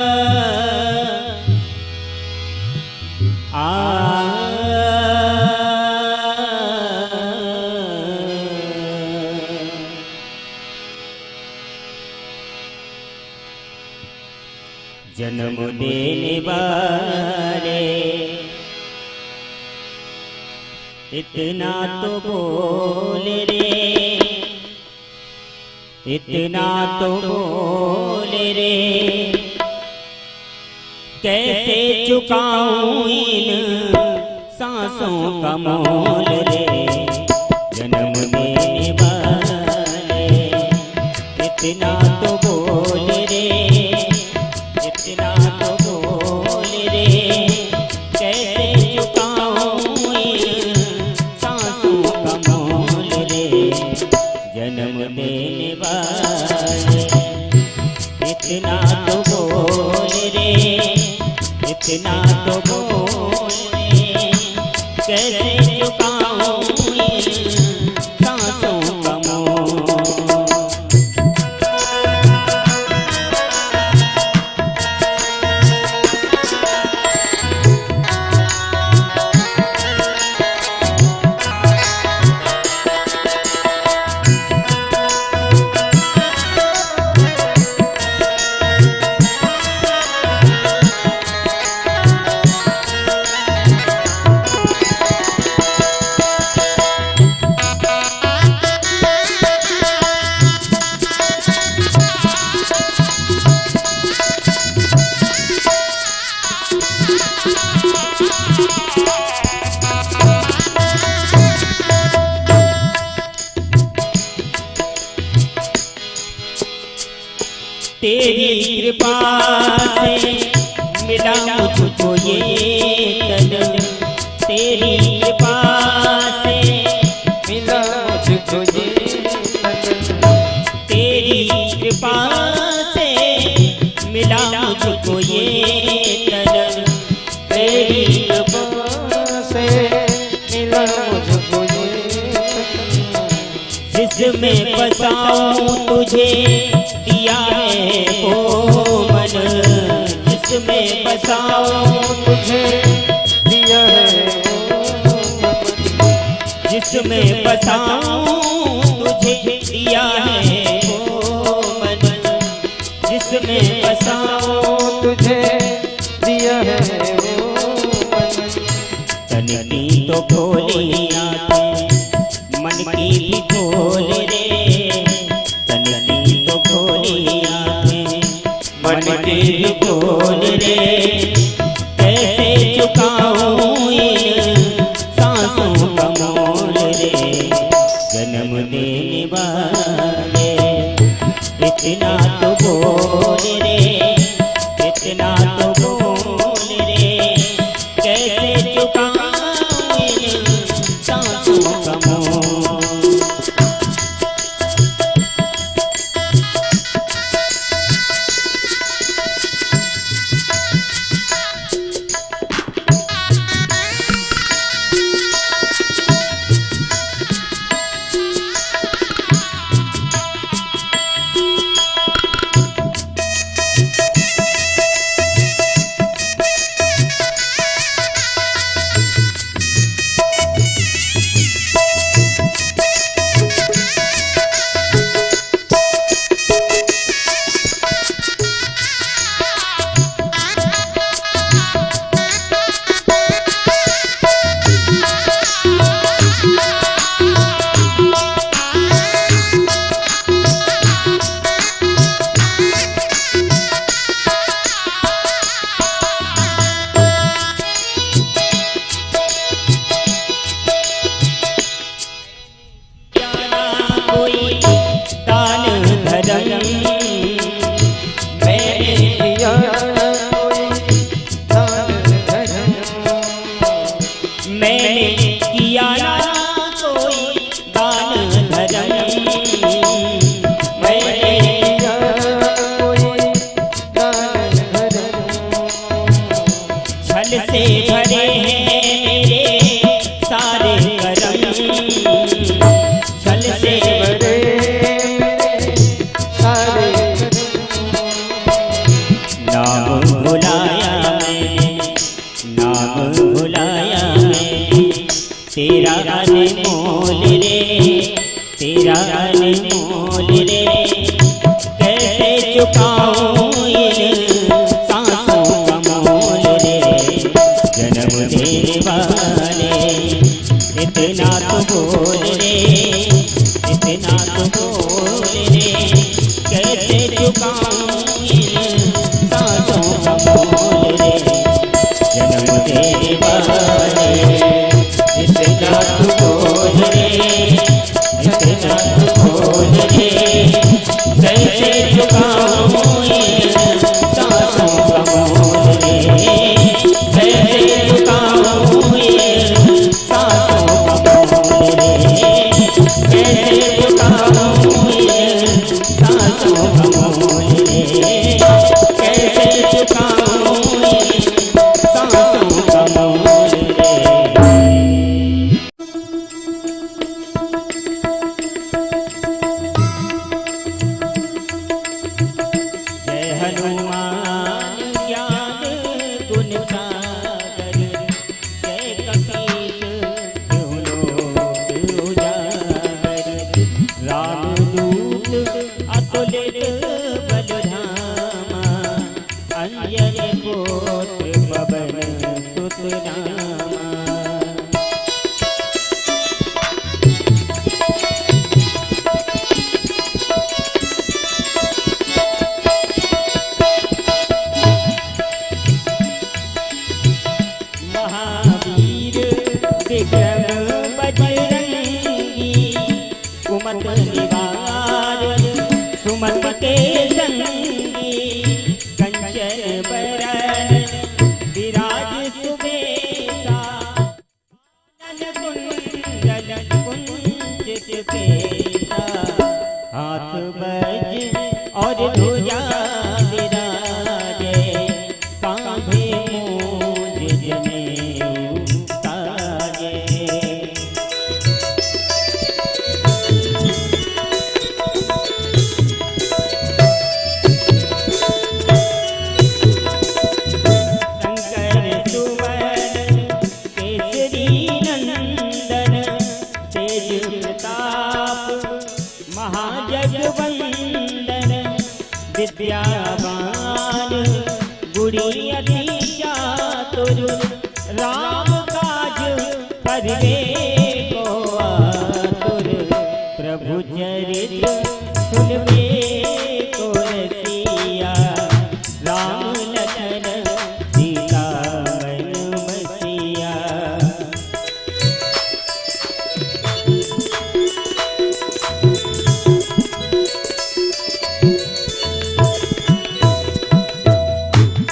जन्म देने वाले इतना तो बोल रे, इतना तो बोल रे, कैसे चुकाऊं इन सांसों का मोल रे। जन्म देने वाले इतना तो बोल रे, इतना तो बोल रे, कैसे चुकाऊं इन सांसों का मोल रे। जन्म देने वाले इतना तो बोल रे, इतना तो बोल रे, कैसे चुकाऊं इन सांसों का मोल। तेरी कृपा से मिला मुझको ये तन, तेरी कृपा से मिला मुझको ये तन, तेरी कृपा से मिला मुझको ये तन, तेरी कृपा से मिला मुझको ये तन, जिसमें बसाऊं तुझे दिया है वो मन, जिसमें बसाऊं तुझे दिया है वो मन, जिसमें बसाऊं तुझे दिया है वो मन, जिसमें बसाऊं तुझे दिया है वो मन। तन की तो खोली आंखें, मन की भी खोल रे, तन की तो खोली आंखें, मन की भी खोल रे, कैसे चुकाऊं इन सांसों का मोल रे। जन्म देने वाले इतना तो बोल रे, इतना तो बोल रे, कैसे चुकाऊं इन सांसों का मोल। चुकाऊं इन सांसों का मोल रे, जन्म देने वाले इतना तो बोल रे, इतना तो बोल रे, कैसे चुकाऊं इन सांसों का मोल रे, जन्म देने वाले इतना तो बोल रे, इतना तो बोल रे, कैसे चुकाऊं इन सांसों का मोल रे, कैसे चुकाऊं इन सांसों का मोल रे, कैसे चुकाऊं इन सांसों का मोल रे, कैसे चुकाऊं इन सांसों का मोल रे। जय हनुमान ज्ञान गुण सागर, जय कपीस तिहुँ लोक उजागर, रामदूत अतुलित बल धामा, अंजनी पुत्र पवन सुत नामा। महावीर विक्रम बजरंगी, कुमत निवार सुमत के संगी, कंचन बरन विराज सुबेसा, कुंडल कुंचित केसा, हाथ बज और ध्वजा विराजे, कांधे मूंज जनेऊ ताजे। शंकर सुवन केसरी नंदन, तेज प्रताप महाजगवंदन, विद्यावान गुणी अति चातुर, राम काज करबे को आतुर, प्रभु चरित्र सुनबे को रसिया, राम लखन सीता मन बसिया।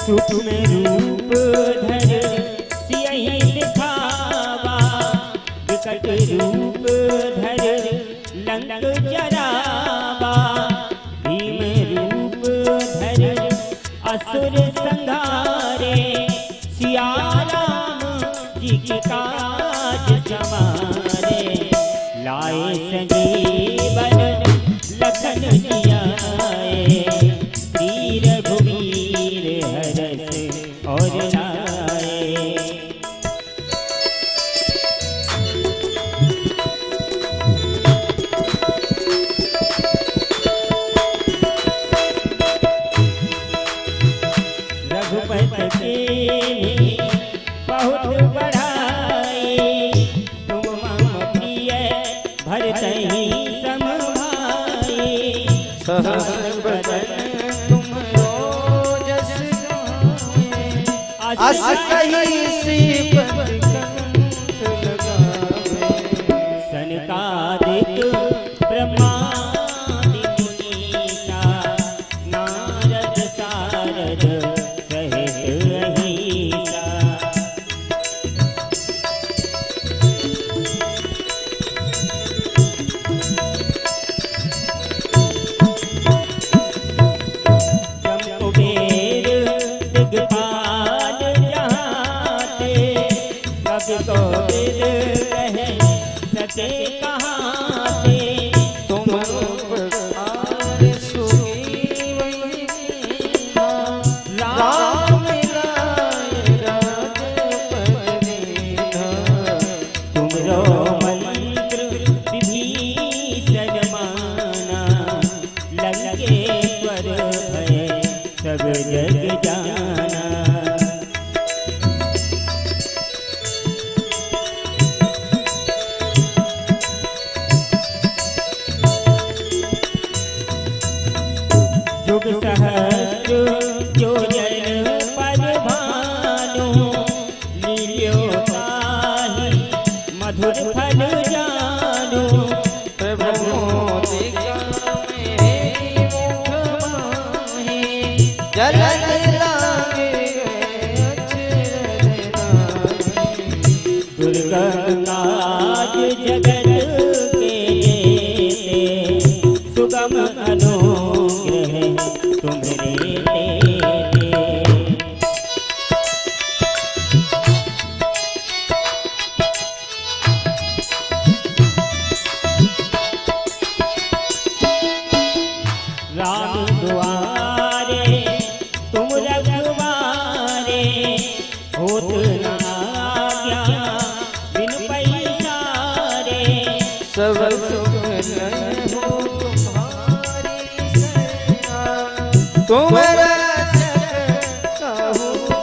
सूक्ष्म रूप धर सियहि दिखावा, विकट रूप धर लंक जरावा, भीम रूप धर असुर संहारे, सिया राम जी के काज समारे, लाए संजीवन लखन जियाए, श्री रघुवीर हरष और लाए। रघुपति के बहुत बड़ाई, तुम मम प्रिय भरतहि सम भाई, सहस बदन तुमरो जस गावे, अस कहि श्रीपति कंठ लगावे। सनकादिक ब्रह्मादि मुनीसा, नारद सारद सहित अहिसा। जम्बुबेर दिगपाल जहाते, कवि कोविद कहे सके कहाते, तुम उपकार सुग्रीव कीन्हा, राम मिलाए राजपद दीन्हा। तुमरो मंत्र विभीषण माना, लंकेश्वर भय जग जाना। युग सहस्र योजन पर भानु, लील्यो ताहि मधुर फल जानु। प्रभु मोदिका मेरे मुख माहि, जलन लागे अचरज नाहि। दुर्गम काज जगत के जेते, सुगम अनुग्रह तुम्हरे तेते। राम दुआरे तुम रघुवारे, होत न आज्ञा बिन पैसारे। सब सुख लय हो तुम्हारी शरणा, तुम रक्षक कहु को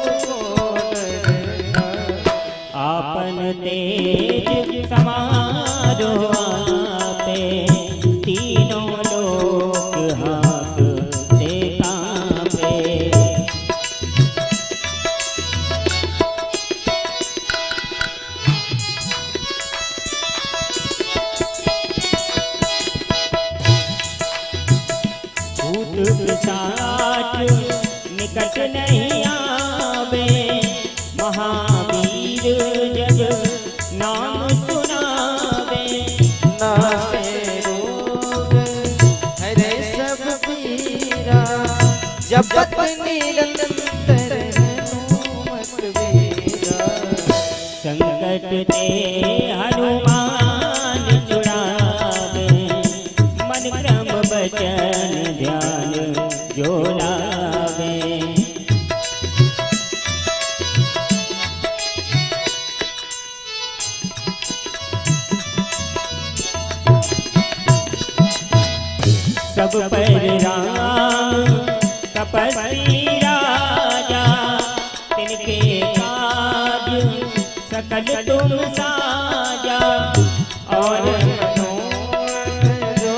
डरना। आपन तेज समारो आपे, तीनों लोक हाथ से कांपे। भूत पिशाच निकट नहीं आवे, महावीर जब नाम सुनावे। नासे रोग हरे सब पीरा, जपत निरंतर हनुमत वीरा। संकट ते हनुमान छुड़ावे, मन क्रम वचन ध्यान जो लावे। सब पर राम तपस्वी राजा, तिनके काज सकल तुम साजा। और मनोरथ जो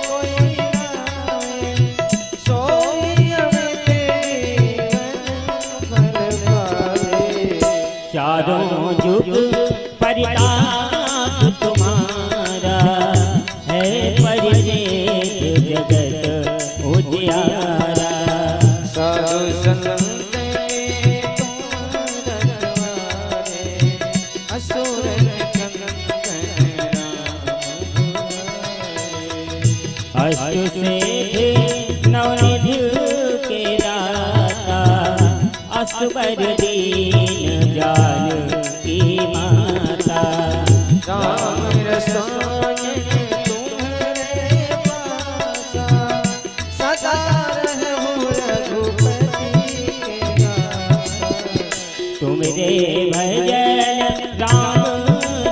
कोई लाए, सोई अमित जीवन फल पाए। चारों जुग परिताप तुम्हारा, है परिजेत जगत उजियारा। साधु संत के तुम रखवारे, असुर कंदन राम दुआरे। अष्टसिद्धि नवनिधि के दाता, असबर दीन जान की माता। राम रसायन तुम्हारे पासा, सदा रहूं रघुपति के दासा। तुमरे भजन राम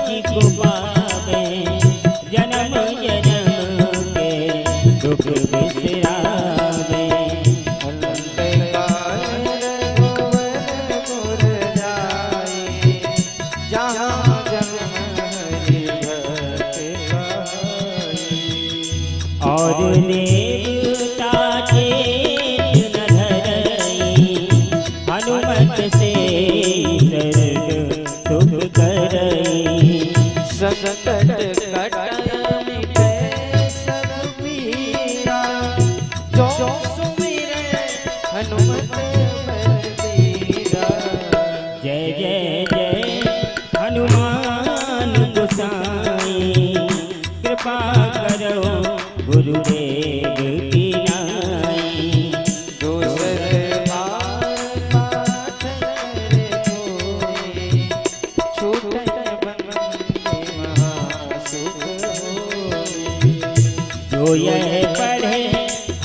जी को पावे, जन्म जन्म के दुख बिसरावे। अंतकाल रघुवर पुर जाई, जहाँ जन्म हरि भक्त पाई। और देवता चेत न धरई, हनुमत से सर्व सुख करई। संकट कट मिटे सब पीरा, जो सुमिरै हनुमत बलबीरा। जय जय जय हनुमान गोसाई, कृपा करो गुरुदेव की नाई। दूसर बार पाठ करे कोई, छूटै बंदी महासुख होई। जो यह पढ़े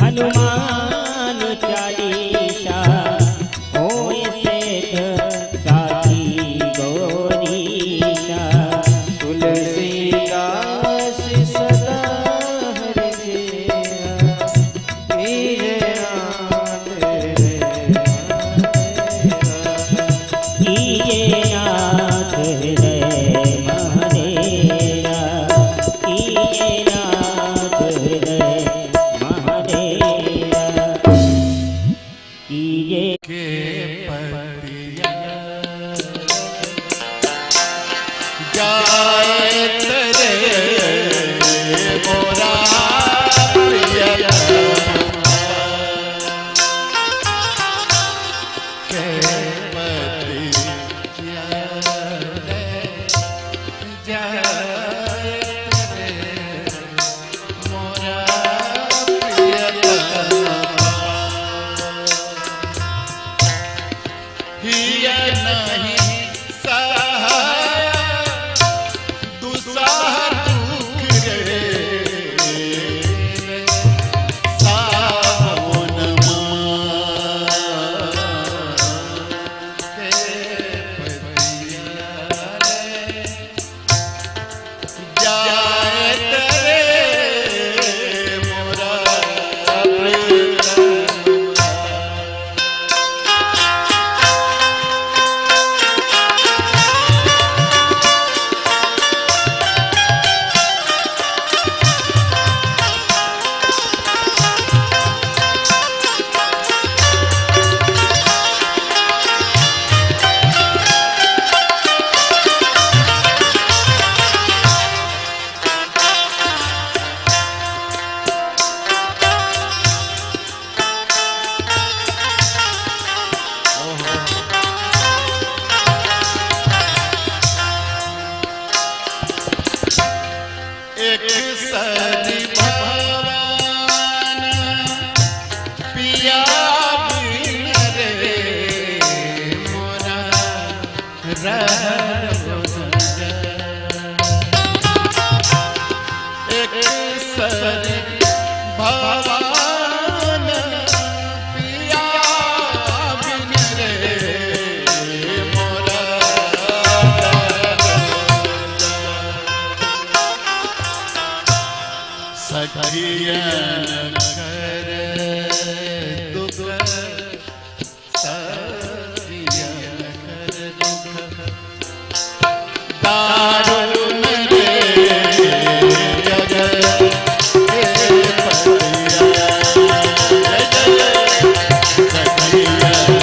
हनुमान चालीसा, होय सेठ साथी गौरीसा। तुलसीदास सदा हरि जिया, मीरे नाथ रे के पति जाए रे मोरा हिया नहीं सहाय दुसह दुख रे सावन के पतिया जाए रे मोरा एक सरी भवन पिया बिन रे मोरा एक सरी भवन पिया बिन रे मोरा सखियन कर दुख सखियन कर दुख दारुण रे जग हे पतिया सखियन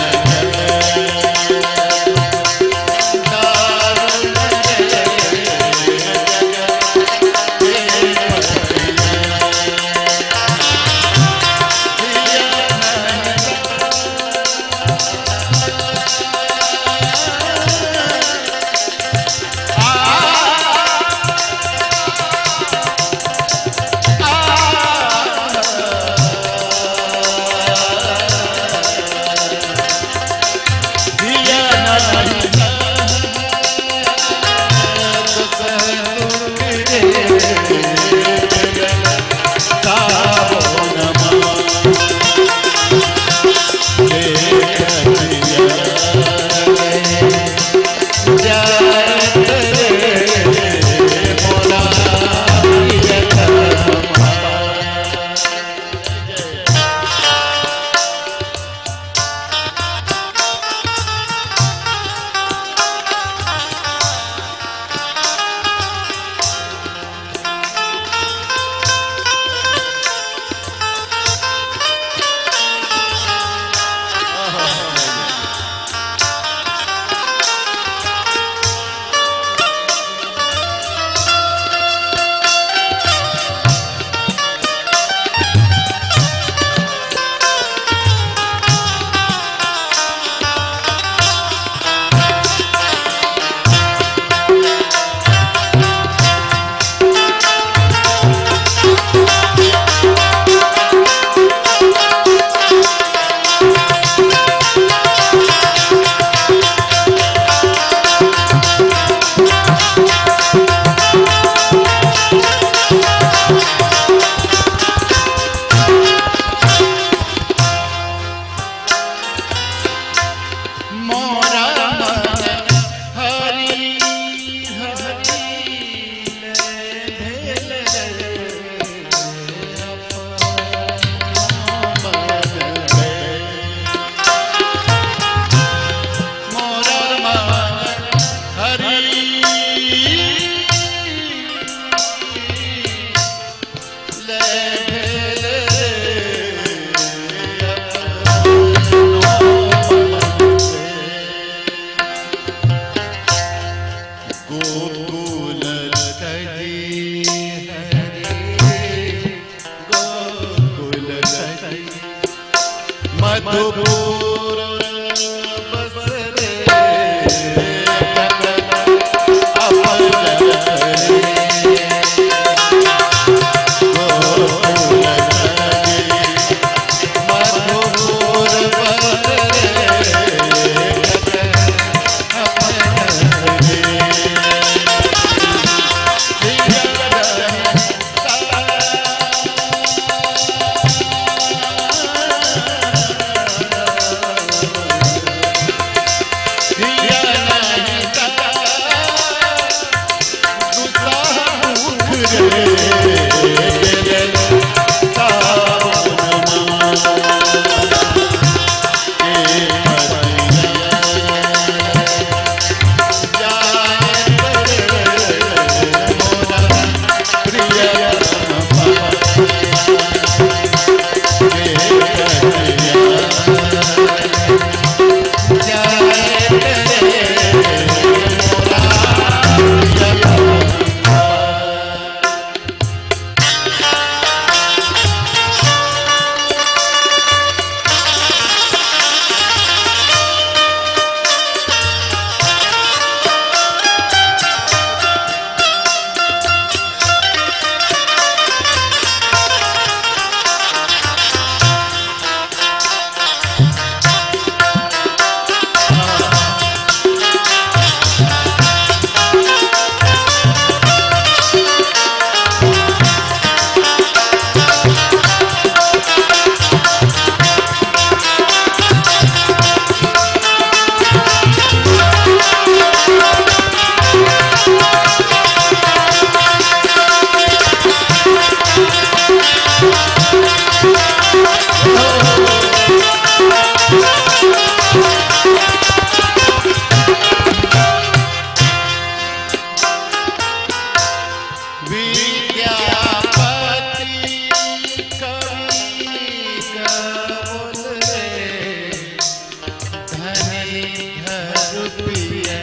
घर पिया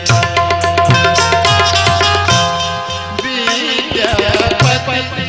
विद्यापति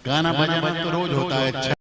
गाना बजाना तो रोज होता है। अच्छा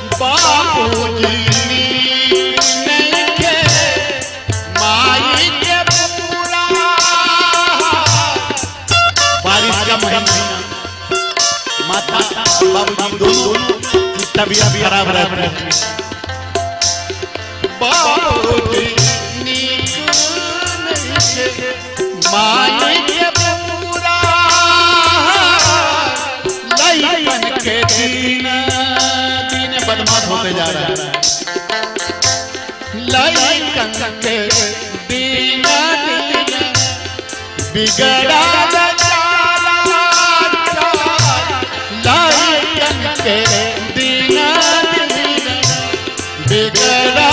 बाबूजी दोनों की तबीयत खराब रहती है। बाबूजी नीक माई के पूरा लइकन के दिन दिन बदमाश होते जा रहा है। लइकन के दिन दिन बिगड़ा के दीना बिगड़ा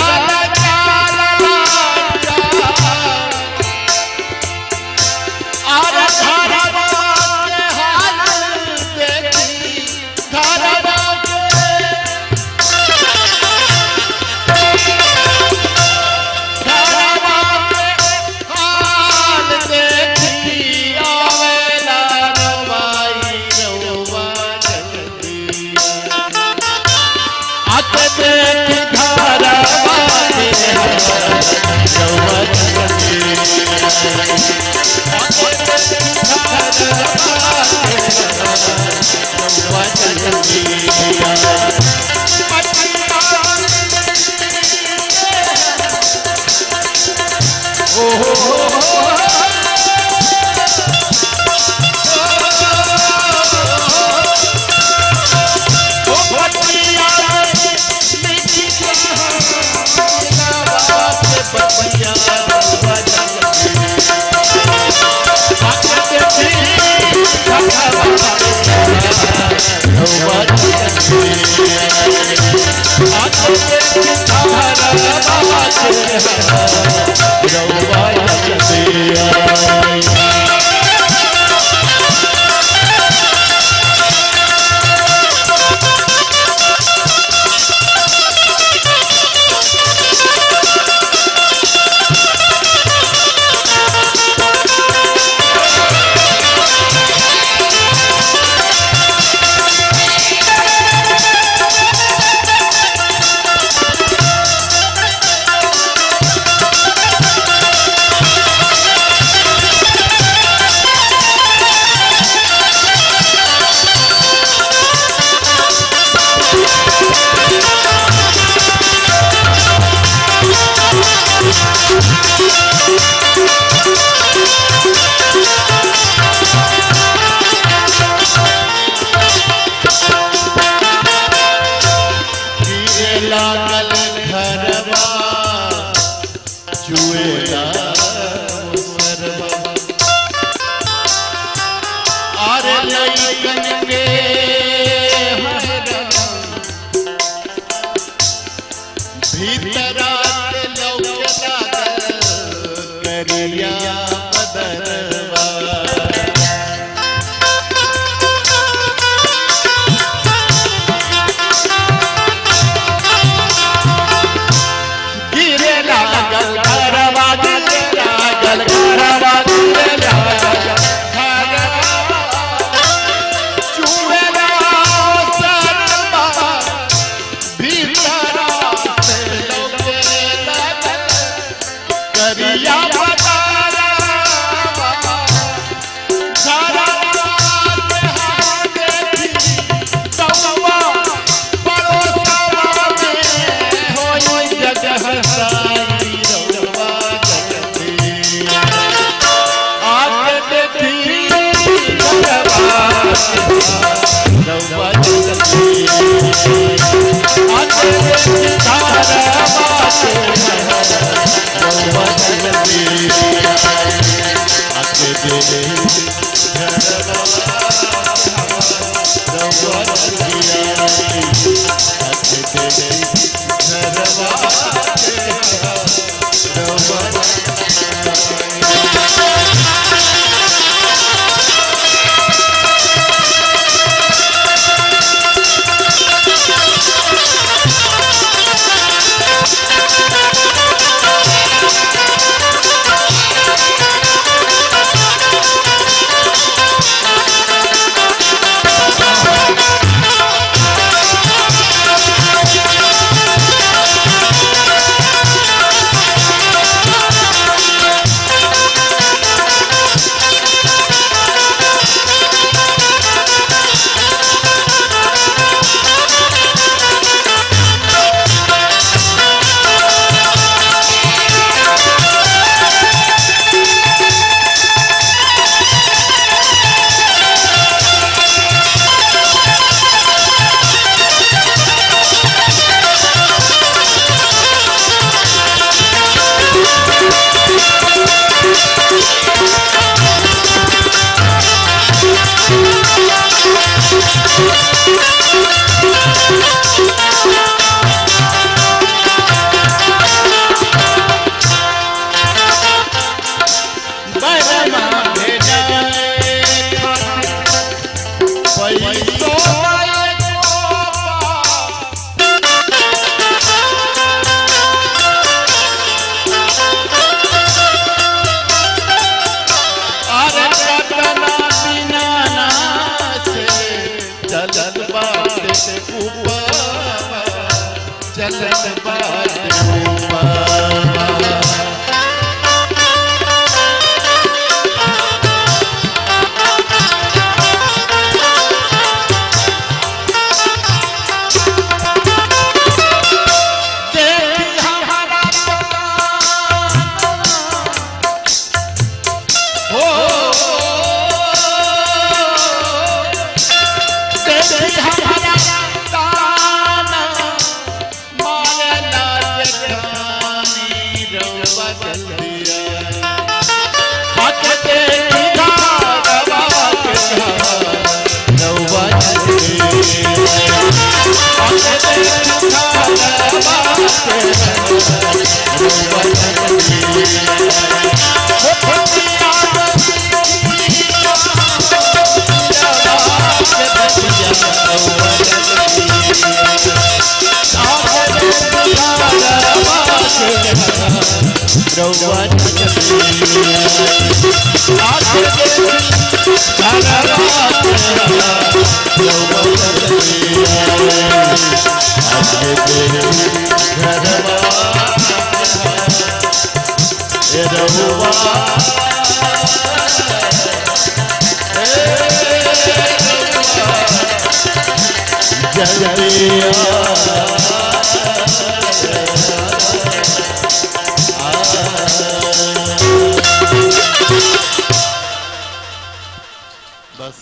बस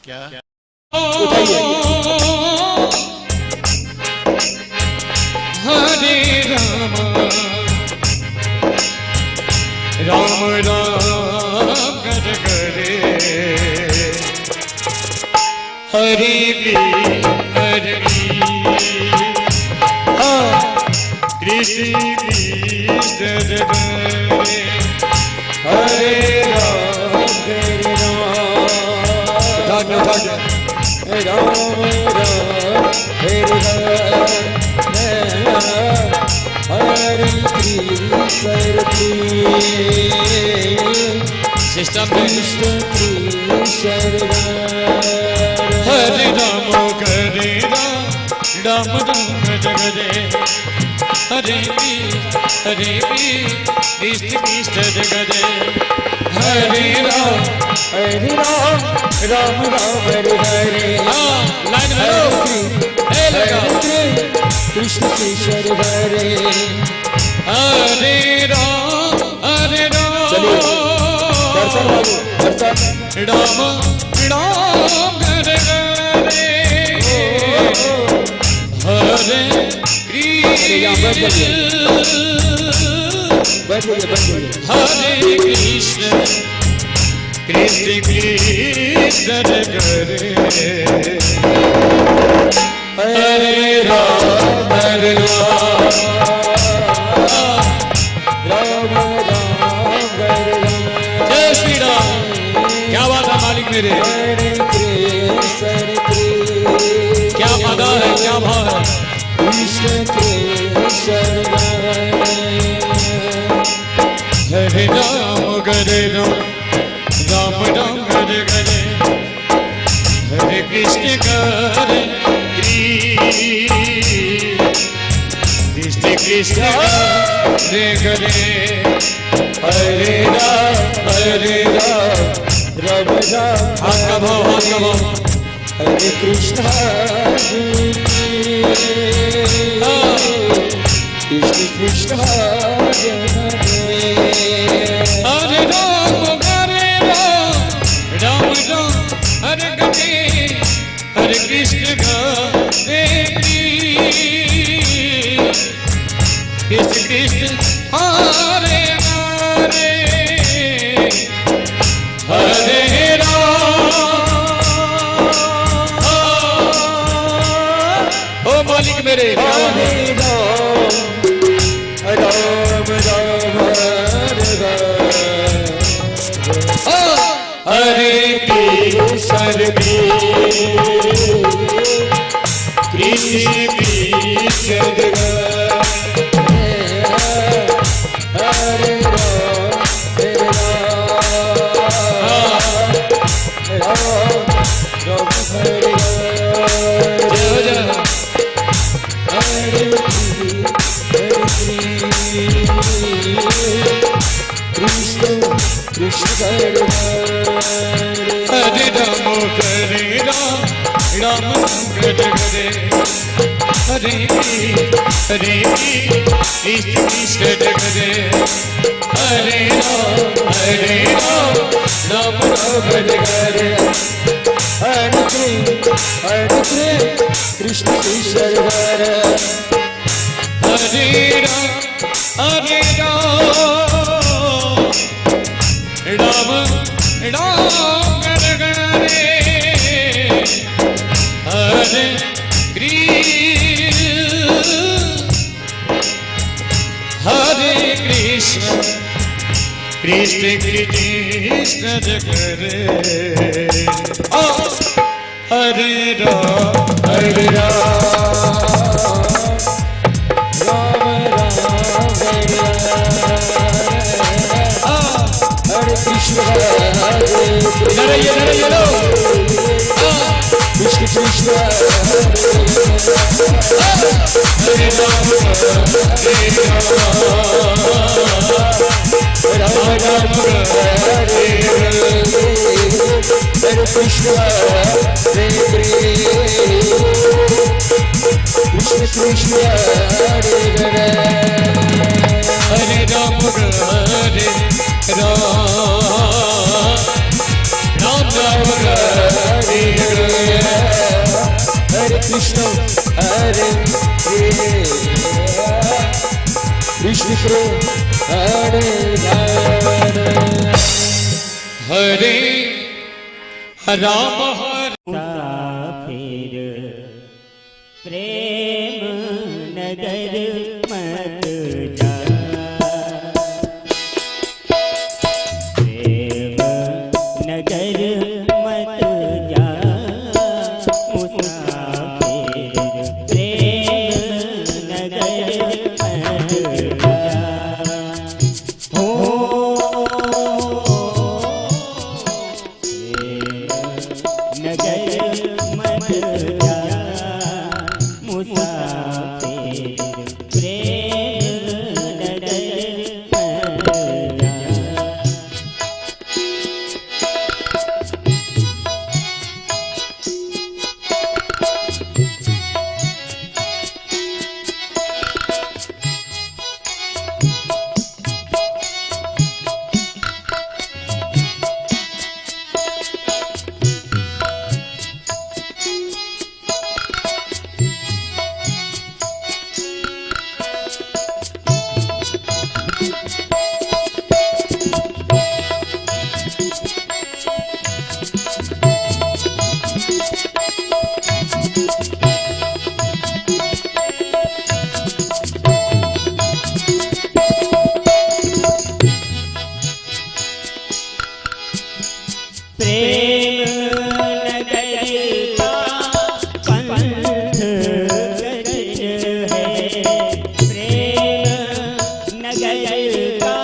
क्या उठाइए। हरे राम राम राम कर करे हरि भी कृष्ण भी करे हरे राम सिस्टम हरे राम करे राम राम जगदे हरे भी कृष्ण जगदे हरे राम राम राम हरे हरे लाइन में लगा कृष्ण कृष्ण हरे हरे राम दर्शन वालों दर्शन राम राम हरे हरे बैठ जाइए हरे कृष्ण कृष्ण कृष्ण करे हरे राम जय श्री राम। क्या बात है मालिक मेरे, क्या अदा है, क्या भाव है। हरे राम करे राम राम हरे हरे हरे कृष्ण करे कृष्ण कृष्ण हरे हरे हरे राम राम राम हाथ का भाव, हाथ का भाव। हरे कृष्ण कृष्ण कृष्ण हरे हरे राम राम हरे हरे हरे कृष्ण हरे कृष्ण कृष्ण हरे हरे हरे राम। ओ मालिक मेरे हरे राम राम राम हरे कृष्ण कृष्ण कृष्ण हरे हरे राम करे राम करे हरे हरे कृष्ण कृष्ण करे हरे राम राम करे हरे कृष्ण कृष्ण हरे हरे राम राम राम करे हरे कृष्ण कृष्ण कृष्ण करे हरे राम हरे राम राम राम हरे हरे कृष्ण कृष्ण कृष्ण हरे राम राम राम हरे हरे कृष्ण हरे कृष्ण कृष्ण हरे हरे हरे राम हरे राम राम राम हरे हरे कृष्ण हरे कृष्ण हरे हरे राम हरे फिर प्रेम नगर मत जा प्रेम नगर मत जा मुसाफिर प्रेम नगर मत जा हो नगर मत जा मुसाफिर प्रेम नगर मत जा प्रेम नगर का पंथ कठिन है प्रेम नगर का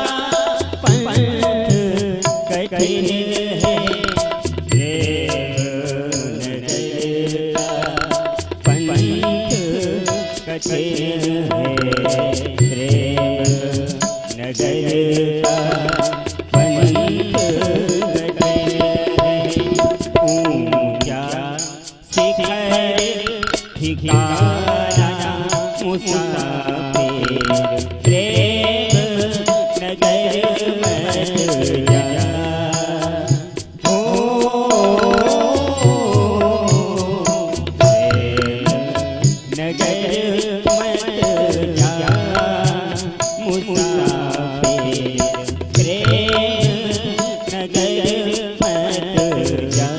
पंथ कठिन है प्रेम नगर का पंथ कठिन है प्रेम नगर का पंथ ऊंचा शिखर ठिकाना मुसाफिर प्रेम नगर मत जा हो प्रेम नगर मत जा मुसाफिर प्रेम नगर मत जा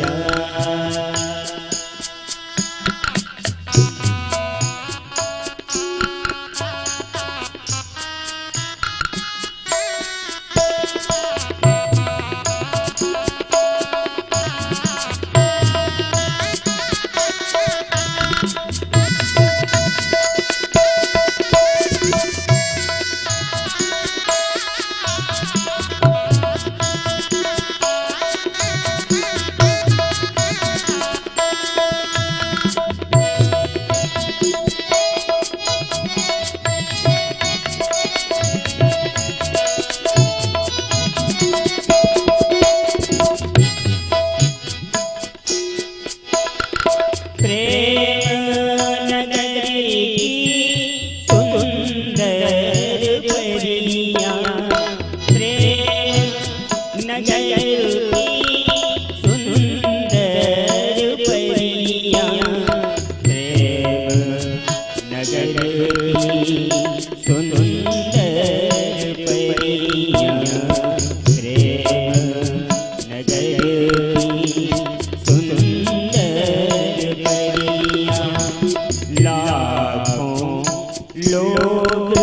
लोग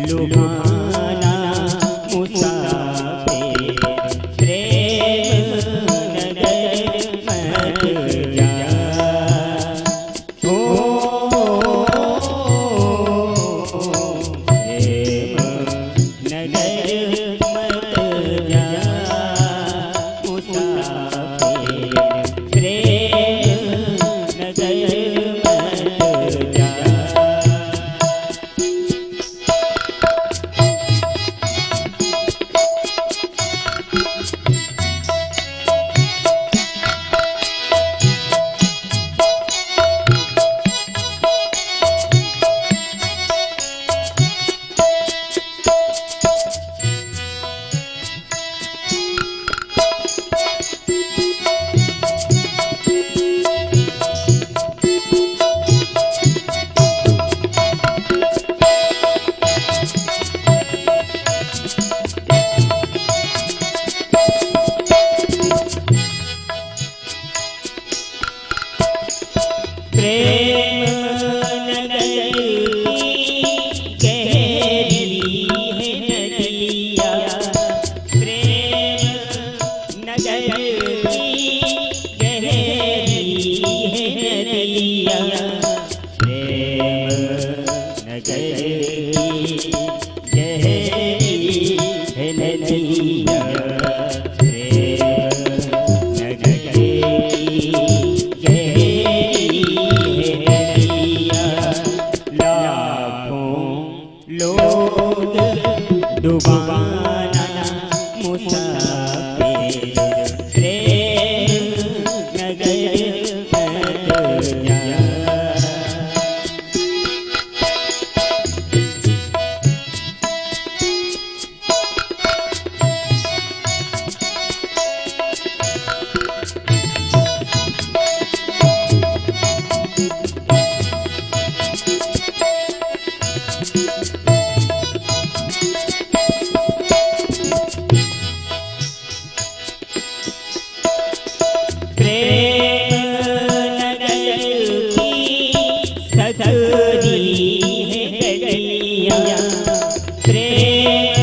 लुभाना डुबाना मुसाफिर प्रेम नगर मत जा। प्रेम नगर की सजदी है गलियां, प्रेम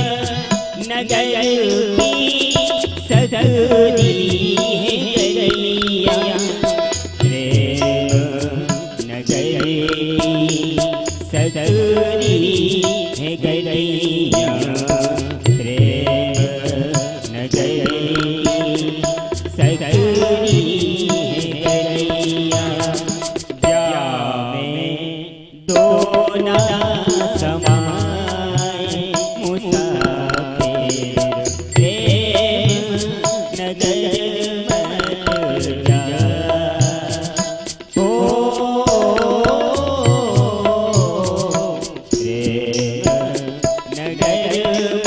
नगर की सजदी है गलियां, प्रेम नगर की सजदी है गलियां, प्रेम नगर की सजदी है गलियां। जामे दो ना समाए मुसाफिर प्रेम नगर मत जा। ओ प्रेम नगर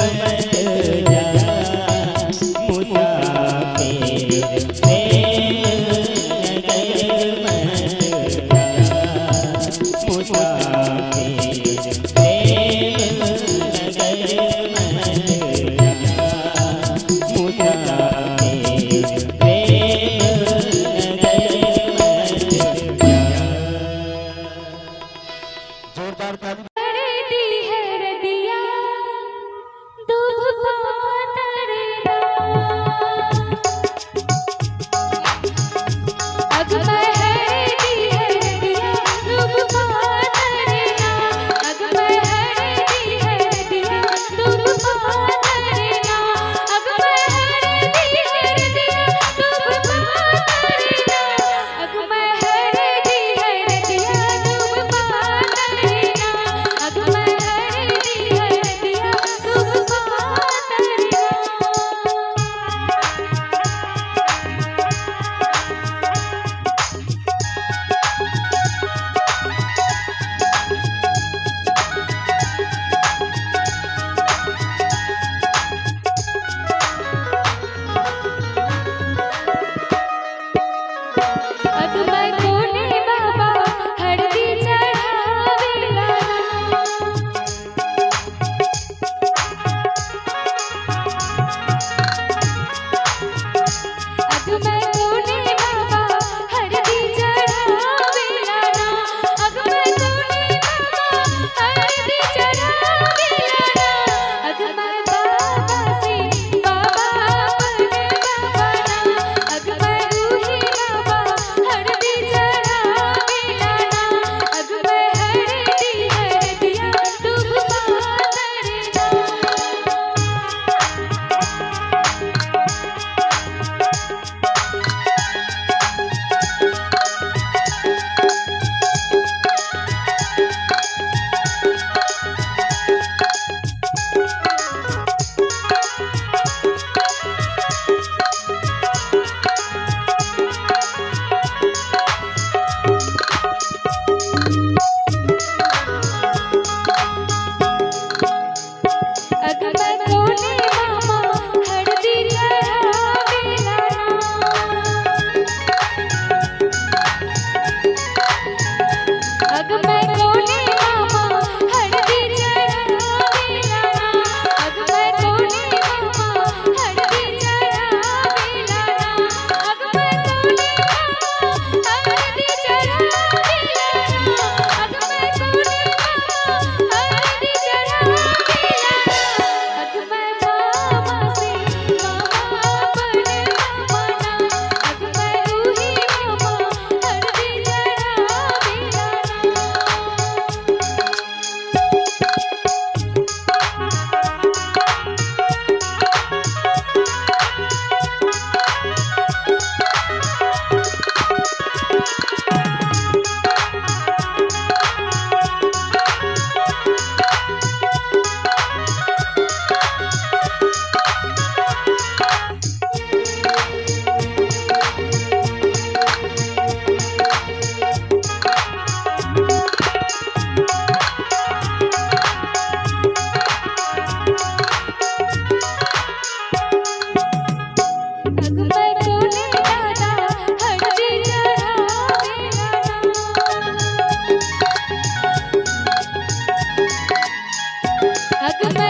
अगमय